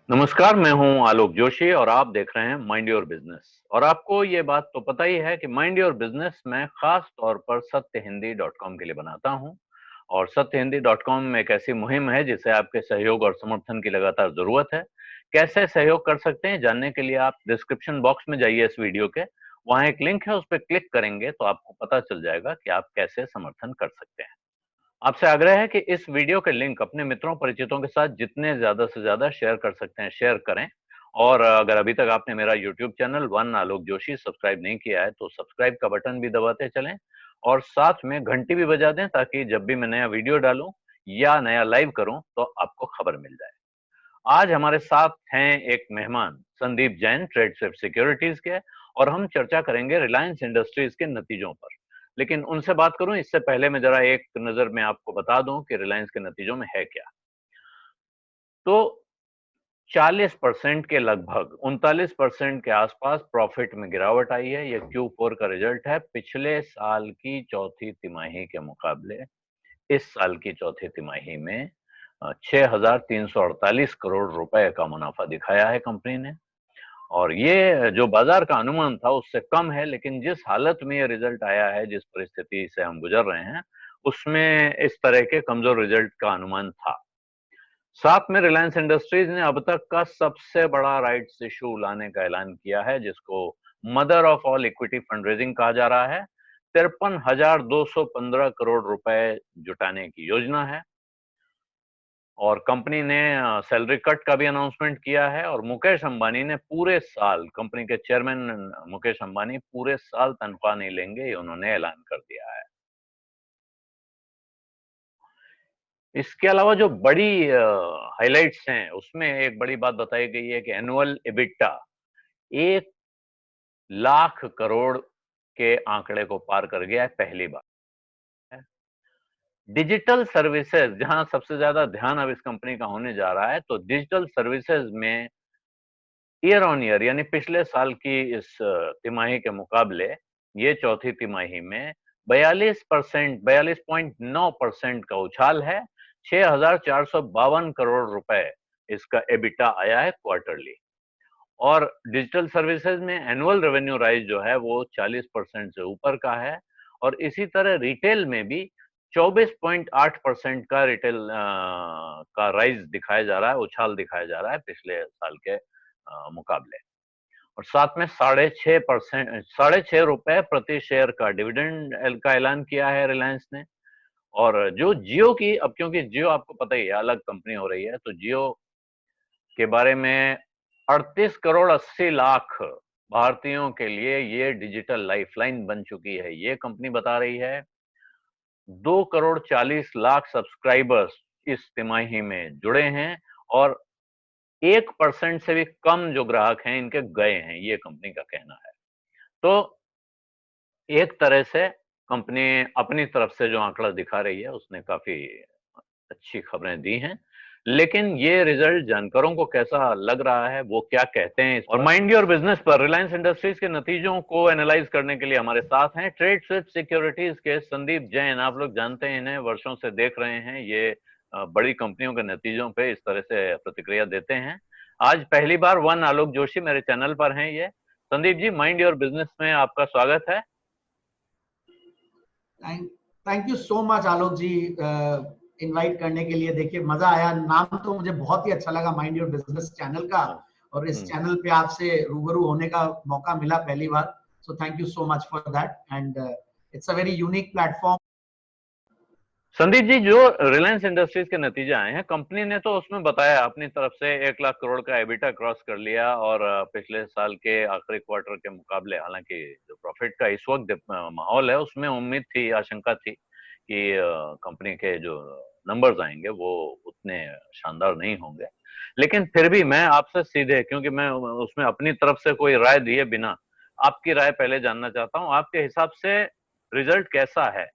नमस्कार, मैं हूं आलोक जोशी और आप देख रहे हैं माइंड योर बिजनेस। और आपको ये बात तो पता ही है कि माइंड योर बिजनेस मैं खास तौर पर सत्यहिंदी.com के लिए बनाता हूं। और सत्यहिंदी.com एक ऐसी मुहिम है जिसे आपके सहयोग और समर्थन की लगातार जरूरत है। कैसे सहयोग कर सकते हैं जानने के लिए आप डिस्क्रिप्शन बॉक्स में जाइए इस वीडियो के। वहां एक लिंक है, उस पर क्लिक करेंगे तो आपको पता चल जाएगा कि आप कैसे समर्थन कर सकते हैं। आपसे आग्रह है कि इस वीडियो के लिंक अपने मित्रों परिचितों के साथ जितने ज्यादा से ज्यादा शेयर कर सकते हैं शेयर करें। और अगर अभी तक आपने मेरा यूट्यूब चैनल वन आलोक जोशी सब्सक्राइब नहीं किया है तो सब्सक्राइब का बटन भी दबाते चलें और साथ में घंटी भी बजा दें, ताकि जब भी मैं नया वीडियो डालूं या नया लाइव करूं तो आपको खबर मिल जाए। आज हमारे साथ हैं एक मेहमान संदीप जैन, ट्रेडस्विफ्ट सिक्योरिटीज के, और हम चर्चा करेंगे रिलायंस इंडस्ट्रीज के नतीजों पर। लेकिन उनसे बात करूं इससे पहले मैं जरा एक नजर में आपको बता दूं कि रिलायंस के नतीजों में है क्या। तो 40% के लगभग 39% के आसपास प्रॉफिट में गिरावट आई है। यह Q4 का रिजल्ट है पिछले साल की चौथी तिमाही के मुकाबले। इस साल की चौथी तिमाही में 6,348 करोड़ रुपए का मुनाफा दिखाया है कंपनी ने। और ये जो बाजार का अनुमान था उससे कम है, लेकिन जिस हालत में ये रिजल्ट आया है, जिस परिस्थिति से हम गुजर रहे हैं, उसमें इस तरह के कमजोर रिजल्ट का अनुमान था। साथ में रिलायंस इंडस्ट्रीज ने अब तक का सबसे बड़ा राइट्स इशू लाने का ऐलान किया है, जिसको mother of all equity fundraising कहा जा रहा है। 53,215 करोड़ रुपए जुटाने की योजना है। और कंपनी ने सैलरी कट का भी अनाउंसमेंट किया है। और मुकेश अंबानी ने पूरे साल, कंपनी के चेयरमैन मुकेश अंबानी पूरे साल तनख्वाह नहीं लेंगे, ये उन्होंने ऐलान कर दिया है। इसके अलावा जो बड़ी हाइलाइट्स हैं उसमें एक बड़ी बात बताई गई है कि एनुअल एबिटा 1 लाख करोड़ के आंकड़े को पार कर गया है पहली बार। डिजिटल सर्विसेज जहां सबसे ज्यादा ध्यान अब इस कंपनी का होने जा रहा है, तो डिजिटल सर्विसेज में ईयर ऑन ईयर यानी पिछले साल की इस तिमाही के मुकाबले ये चौथी तिमाही में 42.9% का उछाल है। 6,452 करोड़ रुपए इसका एबिटा आया है क्वार्टरली। और डिजिटल सर्विसेज में एनुअल रेवेन्यू राइज जो है वो 40% से ऊपर का है। और इसी तरह रिटेल में भी 24.8% का रिटेल का राइज दिखाया जा रहा है, उछाल दिखाया जा रहा है पिछले साल के मुकाबले। और साथ में 6.5 रुपए प्रति शेयर का डिविडेंड का ऐलान किया है रिलायंस ने। और जो जियो की, अब क्योंकि जियो आपको पता ही है अलग कंपनी हो रही है, तो जियो के बारे में 38 करोड़ 80 लाख भारतीयों के लिए ये डिजिटल लाइफलाइन बन चुकी है, ये कंपनी बता रही है। 2 करोड़ 40 लाख सब्सक्राइबर्स इस तिमाही में जुड़े हैं। और 1% से भी कम जो ग्राहक हैं इनके गए हैं, ये कंपनी का कहना है। तो एक तरह से कंपनी अपनी तरफ से जो आंकड़ा दिखा रही है उसने काफी अच्छी खबरें दी हैं। लेकिन ये रिजल्ट जानकारों को कैसा लग रहा है, वो क्या कहते हैं और माइंड योर बिजनेस पर रिलायंस इंडस्ट्रीज के नतीजों को एनालाइज करने के लिए हमारे साथ हैं ट्रेडस्विफ्ट सिक्योरिटीज के संदीप जैन। आप लोग जानते हैं इन्हें, वर्षों से देख रहे हैं, ये बड़ी कंपनियों के नतीजों पे इस तरह से प्रतिक्रिया देते हैं। आज पहली बार वन आलोक जोशी मेरे चैनल पर हैं ये। Sandeep ji, mind your business में आपका स्वागत है। Thank you so much Alok ji, invite करने के लिए। देखिए मजा आया, नाम तो मुझे बहुत ही अच्छा लगा माइंड योर बिजनेस चैनल का, और इस चैनल पे आपसे रूबरू होने का मौका मिला पहली बार। So thank you so much for that, and it's a very unique platform. Sandeep ji, जो रिलायंस इंडस्ट्रीज के नतीजे आए हैं, कंपनी ने तो उसमें बताया अपनी तरफ से 1 लाख करोड़ का एबिटा क्रॉस कर लिया। और पिछले साल के आखिरी क्वार्टर के मुकाबले, हालांकि जो प्रॉफिट का इस वक्त माहौल है उसमें उम्मीद थी, आशंका थी कि कंपनी के जो नंबर्स आएंगे वो उतने शानदार नहीं होंगे। लेकिन फिर भी मैं आपसे सीधे, क्योंकि मैं उसमें अपनी तरफ से कोई राय दिए बिना आपकी राय पहले जानना चाहता हूं, आपके हिसाब से रिजल्ट कैसा है?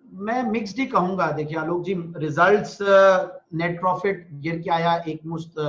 मैं मिक्स्ड ही कहूंगा। देखिए आलोक जी, रिजल्ट्स, नेट प्रॉफिट गिर के आया, एक मुश्त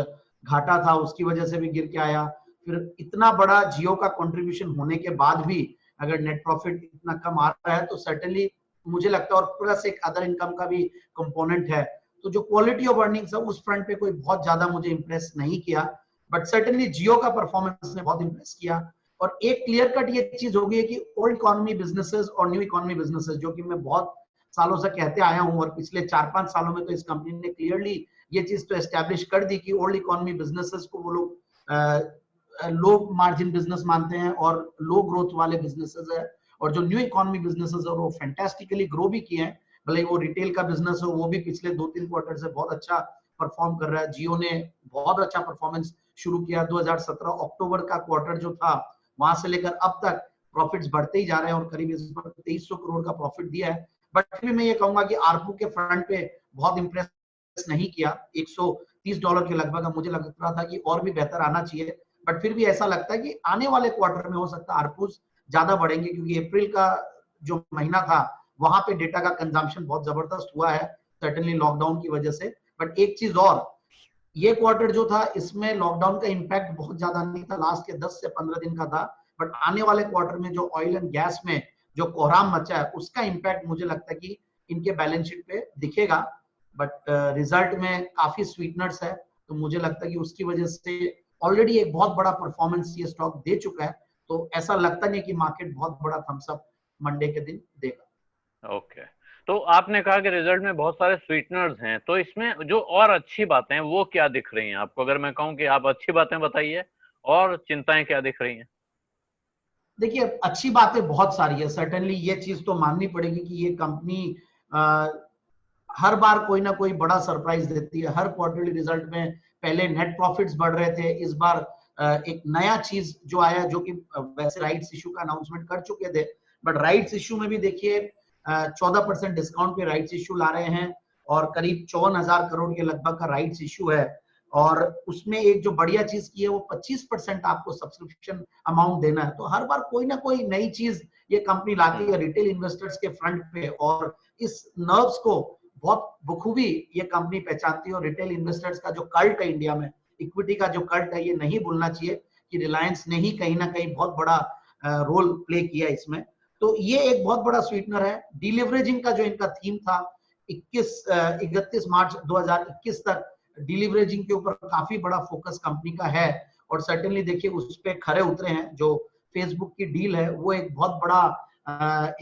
घाटा था उसकी वजह से भी गिर के आया। फिर इतना बड़ा जियो का कंट्रीब्यूशन होने के बाद भी अगर नेट प्रॉफिट इतना कम आ रहा है तो सर्टेनली मुझे लगता है, और प्लस एक अदर इनकम का भी कंपोनेंट है, तो जो क्वालिटी ऑफ अर्निंग्स है उस फ्रंट पे कोई बहुत ज्यादा मुझे इंप्रेस नहीं किया, बट सर्टेनली जियो का परफॉर्मेंस ने बहुत इंप्रेस किया। और एक क्लियर कट ये चीज हो गई है कि ओल्ड इकोनॉमी बिजनेसेस और न्यू इकोनॉमी बिजनेसेस, जो कि मैं बहुत सालों से कहते आया हूं, और पिछले 4-5 सालों में तो इस कंपनी ने क्लियरली ये चीज तो एस्टेब्लिश कर दी कि ओल्ड इकोनॉमी बिजनेसेस को वो लोग लो मार्जिन बिजनेस मानते हैं और लो ग्रोथ वाले बिजनेसेस है, और जो न्यू इकोनॉमी बिजनेसेस है वो फैंटास्टिकली ग्रो भी किए हैं। भले वो रिटेल का बिजनेस हो, वो भी पिछले 2-3 क्वार्टर से बहुत अच्छा परफॉर्म कर रहा है। जियो ने बहुत अच्छा परफॉर्मेंस शुरू किया, 2017 अक्टूबर का क्वार्टर जो था वहां से लेकर अब तक प्रॉफिट्स बढ़ते ही जा रहे हैं और करीब इस बार 2300 करोड़ का प्रॉफिट दिया है। बट फिर मैं ये कहूंगा कि आरपू के फ्रंट पे बहुत इंप्रेस नहीं किया, $130 के लगभग। मुझे लग रहा था कि और भी बेहतर आना चाहिए, बट फिर भी ऐसा लगता है कि आने वाले क्वार्टर में हो सकता है आरपूस ज्यादा बढ़ेंगे, क्योंकि अप्रैल का जो महीना था वहां पे डेटा का कंजम्पशन बहुत जबरदस्त हुआ है, सर्टेनली लॉकडाउन की वजह से। बट एक चीज और, ये क्वार्टर जो था इसमें लॉकडाउन का इंपैक्ट बहुत ज्यादा नहीं था, लास्ट के 10 से 15 दिन का था। बट आने वाले क्वार्टर में जो ऑयल एंड गैस में जो कोहराम मचा है उसका इंपैक्ट मुझे लगता है कि इनके बैलेंस शीट पे दिखेगा। बट रिजल्ट में काफी स्वीटनर्स है, तो मुझे लगता है कि उसकी वजह से ऑलरेडी एक बहुत बड़ा परफॉर्मेंस ये स्टॉक दे चुका है, तो ऐसा लगता नहीं कि मार्केट बहुत बड़ा थम्स अप मंडे के दिन देगा। ओके, तो आपने कहा कि रिजल्ट में बहुत सारे स्वीटनर्स हैं, तो इसमें जो और अच्छी बातें हैं वो क्या दिख रही हैं आपको? अगर मैं कहूं कि आप अच्छी बातें बताइए, और चिंताएं क्या दिख रही हैं? देखिए, अच्छी बातें बहुत सारी है, सर्टेनली ये चीज तो माननी पड़ेगी कि ये कंपनी हर बार कोई ना कोई बड़ा सरप्राइज देती है। हर क्वार्टरली रिजल्ट में पहले नेट प्रॉफिट्स बढ़ रहे थे, इस बार एक नया चीज जो आया, जो कि वैसे राइट्स इशू का अनाउंसमेंट कर चुके थे, बट राइट्स इशू में भी देखिए 14% डिस्काउंट पे राइट्स इशू ला रहे हैं, और करीब 54,000 करोड़ के लगभग का राइट्स इशू है। और उसमें एक जो बढ़िया चीज की है वो 25% आपको सब्सक्रिप्शन अमाउंट देना है। तो हर बार कोई ना कोई नई चीज ये कंपनी लाती है रिटेल इन्वेस्टर्स के फ्रंट पे, और इस नर्व्स को बहुत बखूबी ये कंपनी पहचानती है। और रिटेल इन्वेस्टर्स का जो कल्ट है इंडिया में, इक्विटी का जो कल्ट है, ये नहीं भूलना चाहिए कि रिलायंस ने ही कहीं ना कहीं बहुत बड़ा रोल प्ले किया इसमें। तो ये एक बहुत बड़ा स्वीटनर है। डिलीवरेजिंग का जो इनका थीम था 31 मार्च 2021 तक, डिलीवरेजिंग के ऊपर काफी बड़ा फोकस कंपनी का है, और सर्टेनली देखिए उस पे खरे उतरे हैं। जो फेसबुक की डील है वो एक बहुत बड़ा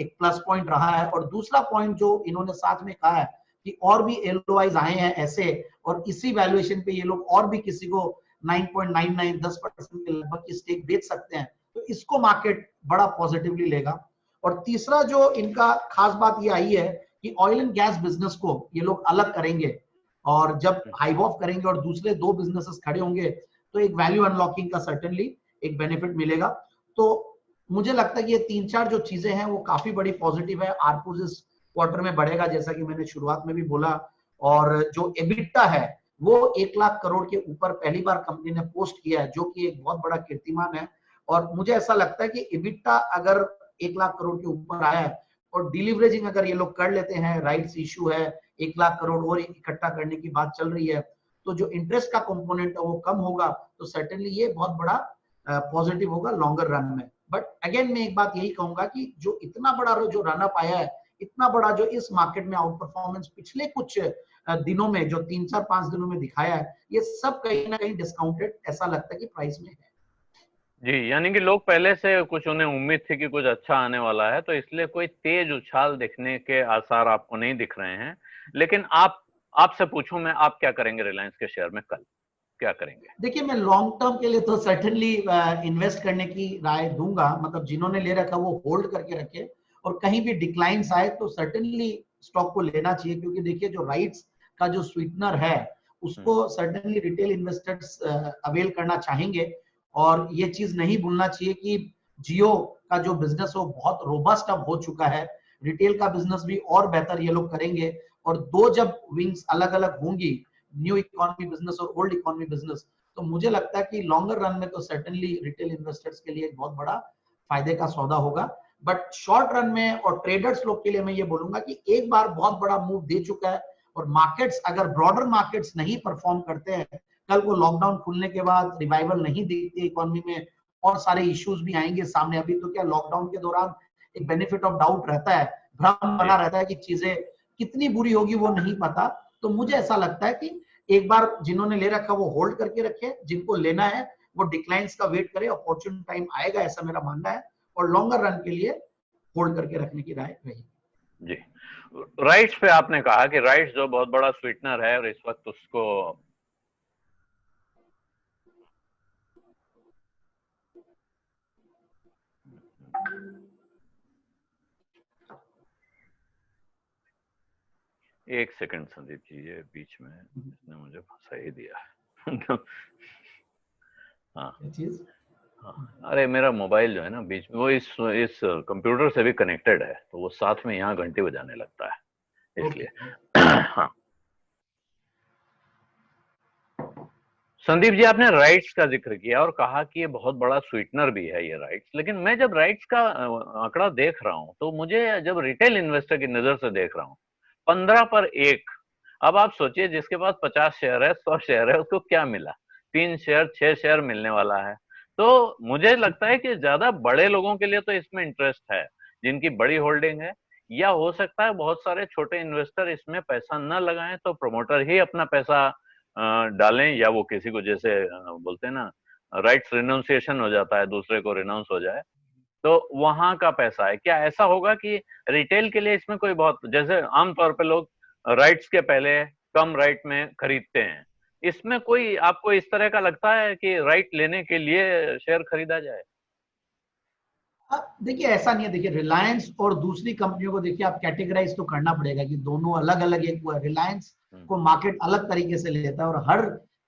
एक प्लस पॉइंट रहा है। और दूसरा पॉइंट जो इन्होंने साथ में कहा है कि और भी एलओआईज आए हैं ऐसे, और इसी वैल्यूएशन पे ये लोग और भी किसी को 9.99 10% के लगभग की स्टेक बेच सकते हैं, तो इसको मार्केट बड़ा पॉजिटिवली लेगा। और तीसरा जो इनका खास बात ये आई है कि ऑयल एंड गैस बिजनेस को ये लोग अलग करेंगे, और जब हाइव ऑफ करेंगे और दूसरे दो बिजनेसेस खड़े होंगे तो एक वैल्यू अनलॉकिंग का सर्टेनली एक बेनिफिट मिलेगा। तो मुझे लगता है कि ये 3-4 जो चीजें हैं वो काफी बड़ी पॉजिटिव है। आरपूस इस क्वार्टर में बढ़ेगा, जैसा कि मैंने शुरुआत में भी बोला, और जो एबिटा है वो 1 लाख करोड़ के ऊपर पहली बार कंपनी ने पोस्ट किया है, जो कि एक बहुत बड़ा कीर्तिमान है। और मुझे ऐसा लगता है कि एबिटा अगर 1 लाख करोड़ के ऊपर आया है, और डिलीवरेजिंग अगर ये लोग कर लेते हैं, राइट्स इशू है, 1 लाख करोड़ और इकट्ठा करने की बात चल रही है, तो जो इंटरेस्ट का कंपोनेंट है वो कम होगा, तो सर्टेनली ये बहुत बड़ा पॉजिटिव होगा लॉन्गर रन में। बट अगेन मैं एक बात यही कहूंगा कि जो इतना बड़ा जो रन अप आया है, इतना बड़ा जो इस मार्केट में आउट परफॉर्मेंस पिछले कुछ दिनों में, जो 3-4-5 दिनों में दिखाया है, ये सब कहीं ना कहीं डिस्काउंटेड ऐसा लगता है कि प्राइस में है। जी, यानी कि लोग पहले से कुछ उन्हें उम्मीद थी कि कुछ अच्छा आने वाला है, तो इसलिए कोई तेज उछाल दिखने के आसार आपको नहीं दिख रहे हैं। लेकिन आपसे पूछूं मैं, आप क्या करेंगे रिलायंस के शेयर में कल? क्या करेंगे? देखिए, मैं लॉन्ग टर्म के लिए तो सर्टेनली इन्वेस्ट करने की राय दूंगा, मतलब जिन्होंने ले रखा वो होल्ड करके रखे, और कहीं भी डिक्लाइंस आए तो सर्टेनली स्टॉक को लेना चाहिए, क्योंकि देखिए जो राइट्स का जो स्वीटनर है उसको सर्टेनली रिटेल इन्वेस्टर्स अवेल करना चाहेंगे। और ये चीज नहीं भूलना चाहिए कि जियो का जो बिजनेस हो बहुत रोबस्ट अब हो चुका है, रिटेल का बिजनेस भी और बेहतर ये लोग करेंगे, और दो जब विंग्स अलग अलग होंगी, न्यू इकोनॉमी बिजनेस और ओल्ड इकोनॉमी बिजनेस, तो मुझे लगता है कि लॉन्गर रन में तो सर्टेनली रिटेल इन्वेस्टर्स के लिए एक बहुत बड़ा फायदे का सौदा होगा। बट शॉर्ट रन में और ट्रेडर्स लोग के लिए मैं ये बोलूंगा कि एक बार बहुत बड़ा मूव दे चुका है, और मार्केट्स अगर ब्रॉडर मार्केट्स नहीं परफॉर्म करते हैं, कल को लॉकडाउन खुलने के बाद रिवाइवल नहीं दिखती इकोनॉमी में, और सारे इश्यूज भी आएंगे सामने। अभी तो क्या लॉकडाउन के दौरान एक बेनिफिट ऑफ डाउट रहता है, भ्रम बना रहता है कि चीजें कितनी बुरी होगी वो नहीं पता। तो मुझे ऐसा लगता है कि एक बार जिन्होंने ले रखा वो होल्ड करके रखे, जिनको लेना है वो डिक्लाइंस का वेट करे, अपॉर्चुनिटी टाइम आएगा, ऐसा मेरा मानना है, और लॉन्गर रन के लिए होल्ड करके रखने की राय रही। जी, राइट्स पे आपने कहा कि राइट्स जो बहुत बड़ा स्वीटनर है और इस वक्त उसको एक सेकंड संदीप जी, ये बीच में इसने मुझे फंसा ही दिया। हाँ चीज हाँ, अरे मेरा मोबाइल जो है ना बीच में वो इस कंप्यूटर से भी कनेक्टेड है, तो वो साथ में यहाँ घंटी बजाने लगता है इसलिए। हाँ संदीप जी, आपने राइट्स का जिक्र किया और कहा कि ये बहुत बड़ा स्वीटनर भी है ये राइट्स, लेकिन मैं जब राइट्स का आंकड़ा देख रहा हूं तो मुझे जब रिटेल इन्वेस्टर की नजर से देख रहा हूं 15 पर 1। अब आप सोचिए जिसके पास 50 शेयर है, 100 शेयर है, उसको क्या मिला? 3 शेयर, 6 शेयर मिलने वाला है। तो मुझे लगता है कि ज्यादा बड़े लोगों के लिए तो इसमें इंटरेस्ट है, जिनकी बड़ी होल्डिंग है, या हो सकता है बहुत सारे छोटे इन्वेस्टर इसमें पैसा न लगाएं तो प्रमोटर ही अपना पैसा डालें, या वो किसी को जैसे बोलते हैं ना राइट्स रिनाउंसिएशन हो जाता है, दूसरे को रिनाउंस हो जाए, तो वहां का पैसा है। क्या ऐसा होगा कि रिटेल के लिए इसमें कोई बहुत, जैसे आमतौर पे लोग राइट्स के पहले कम राइट में खरीदते हैं, इसमें कोई आपको इस तरह का लगता है कि राइट लेने के लिए शेयर खरीदा जाए? देखिए ऐसा नहीं है, देखिए रिलायंस और दूसरी कंपनियों को देखिए आप कैटेगराइज तो करना पड़ेगा कि दोनों अलग अलग, एक रिलायंस को मार्केट अलग तरीके से लेता है और हर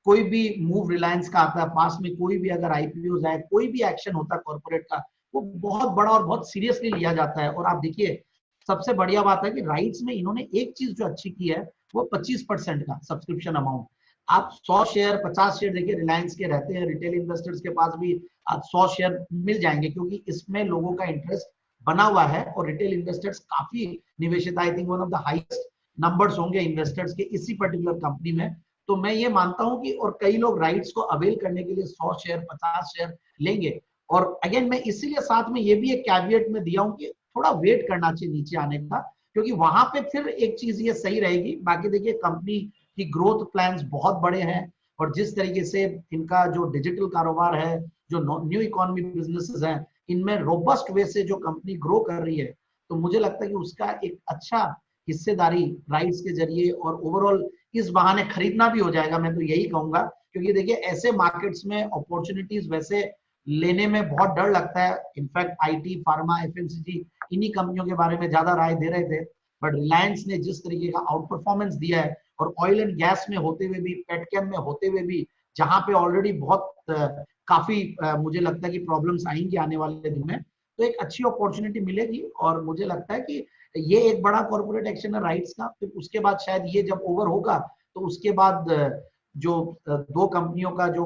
कोई भी मूव रिलायंस का आता है, पास में कोई भी अगर आईपीओ जाए, कोई भी एक्शन होता है कॉर्पोरेट का, वो बहुत बड़ा और बहुत सीरियसली लिया जाता है। और आप देखिए सबसे बढ़िया बात है कि राइट्स में इन्होंने एक चीज जो अच्छी की है वो 25% का सब्सक्रिप्शन अमाउंट। आप 100 शेयर 50 शेयर देखिए रिलायंस के रहते हैं, रिटेल इन्वेस्टर्स के पास भी आज 100 शेयर मिल जाएंगे, क्योंकि इसमें लोगों का इंटरेस्ट बना हुआ है और रिटेल इन्वेस्टर्स काफी निवेशित, I think one of the highest numbers होंगे इन्वेस्टर्स के इसी पर्टिकुलर कंपनी में। तो मैं ये मानता हूं कि और कई लोग राइट्स को अवेल करने के लिए 100 शेयर 50 शेयर लेंगे। और अगेन मैं इसीलिए साथ में ये भी एक कैविएट में दिया हूं कि थोड़ा वेट करना चाहिए नीचे आने का, क्योंकि वहां पे फिर एक चीज ये सही रहेगी। बाकी देखिए कंपनी की ग्रोथ प्लान्स बहुत बड़े हैं और जिस तरीके से इनका जो डिजिटल कारोबार है, जो न्यू इकोनॉमी बिजनेसेस हैं, इनमें रोबस्ट वे से जो कंपनी ग्रो कर रही है, तो मुझे लगता है कि उसका एक अच्छा हिस्सेदारी राइट्स के जरिए और ओवरऑल इस बहाने खरीदना भी हो जाएगा, मैं तो यही कहूंगा। क्योंकि देखिए ऐसे मार्केट्स में अपॉर्चुनिटीज वैसे लेने में बहुत डर लगता है। इनफैक्ट आईटी, फार्मा, एफएमसीजी इन्हीं कंपनियों के बारे में ज्यादा राय दे रहे थे, बट रिलायंस ने जिस तरीके का आउट परफॉर्मेंस दिया है और ऑयल एंड गैस में होते हुए भी, पेटकेम में होते हुए भी, जहां पे ऑलरेडी बहुत काफी मुझे लगता है कि प्रॉब्लम्स आएंगी आने वाले दिन में, तो एक अच्छी अपॉर्चुनिटी मिलेगी। और मुझे लगता है कि ये एक बड़ा कॉर्पोरेट एक्शन है राइट्स का। फिर उसके बाद शायद ये जब ओवर होगा तो उसके बाद जो दो कंपनियों का जो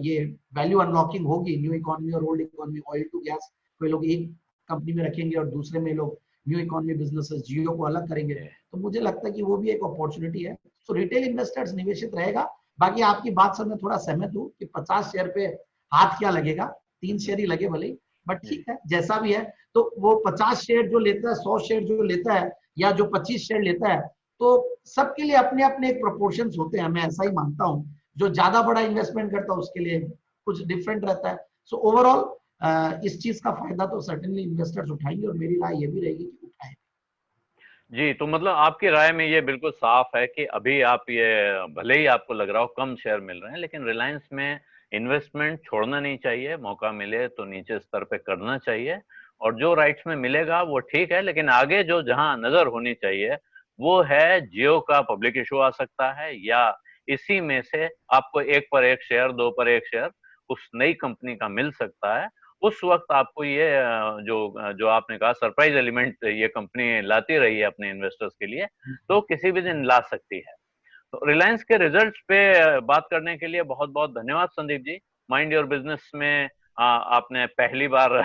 ये वैल्यू अनलॉकिंग होगी, न्यू इकोनॉमी और old economy, oil to gas कोई लोग एक कंपनी में रखेंगे और दूसरे में लोग न्यू इकोनॉमी बिजनेसेस जियो को अलग करेंगे, तो मुझे लगता है कि वो भी एक अपॉर्चुनिटी है। तो रिटेल इन्वेस्टर्स निवेशित रहेगा। बाकी आपकी बात से मैं थोड़ा सहमत हूँ कि 50 शेयर पे हाथ क्या लगेगा, 3 शेयर ही लगे भले, बट ठीक है जैसा भी है। तो वो 50 शेयर जो लेता है, 100 शेयर जो लेता है, या जो 25 शेयर लेता है, तो सबके लिए अपने अपने एक प्रोपोर्शन होते हैं, मैं ऐसा ही मानता हूँ। जो ज्यादा बड़ा इन्वेस्टमेंट करता है उसके लिए कुछ डिफरेंट रहता है। सो ओवरऑल इस चीज का फायदा तो सर्टेनली इन्वेस्टर्स उठाएंगे और मेरी राय ये भी रहेगी कि उठाएं। जी, तो मतलब आपकी राय में ये बिल्कुल साफ है कि अभी आप ये, भले ही आपको लग रहा हो कम शेयर मिल रहे हैं, लेकिन रिलायंस में इन्वेस्टमेंट छोड़ना नहीं चाहिए, मौका मिले तो नीचे स्तर पे करना चाहिए। और जो राइट्स में मिलेगा वो ठीक है, लेकिन आगे जो जहां नजर होनी चाहिए वो है जियो का पब्लिक इशू आ सकता है, या इसी में से आपको 1 पर 1 शेयर, 2 पर 1 शेयर उस नई कंपनी का मिल सकता है। उस वक्त आपको ये जो जो आपने कहा सरप्राइज एलिमेंट ये कंपनी लाती रही है अपने इन्वेस्टर्स के लिए, तो किसी भी दिन ला सकती है। तो रिलायंस के रिजल्ट्स पे बात करने के लिए बहुत बहुत धन्यवाद Sandeep ji. Mind your business में आपने पहली बार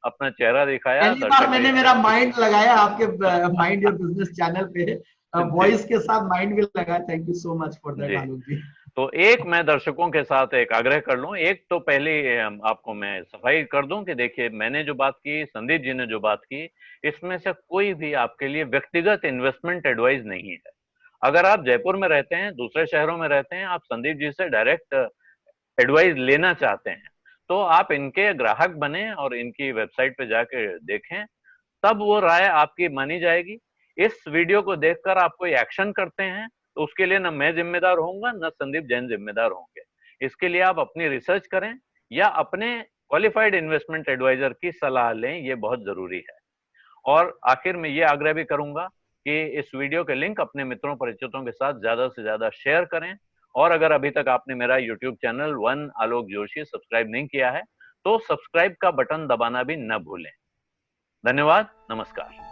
अपना चेहरा दिखाया पहली बार दर्शक जी। मैंने मेरा माइंड लगाया आपके माइंड योर बिजनेस चैनल पे, जी वॉइस के साथ माइंड भी लगाया। Thank you so much for that जी। आलोक जी। तो एक मैं दर्शकों के साथ एक आग्रह कर लूं, एक तो पहले आपको मैं सफाई कर दूं कि देखिए मैंने जो बात की, संदीप जी ने जो बात की, इसमें से कोई भी आपके लिए व्यक्तिगत इन्वेस्टमेंट एडवाइस नहीं है। अगर आप जयपुर में रहते हैं, दूसरे शहरों में रहते हैं, आप संदीप जी से डायरेक्ट एडवाइस लेना चाहते हैं, तो आप इनके ग्राहक बने और इनकी वेबसाइट पे जाके देखें, तब वो राय आपकी मानी जाएगी। इस वीडियो को देखकर आप कोई एक्शन करते हैं तो उसके लिए ना मैं जिम्मेदार होऊंगा, ना संदीप जैन जिम्मेदार होंगे। इसके लिए आप अपनी रिसर्च करें या अपने क्वालिफाइड इन्वेस्टमेंट एडवाइजर की सलाह लें, ये बहुत जरूरी है। और आखिर में ये आग्रह भी करूंगा कि इस वीडियो के लिंक अपने मित्रों परिचितों के साथ ज्यादा से ज्यादा शेयर करें। और अगर अभी तक आपने मेरा यूट्यूब चैनल वन आलोक जोशी सब्सक्राइब नहीं किया है तो सब्सक्राइब का बटन दबाना भी न भूलें। धन्यवाद, नमस्कार।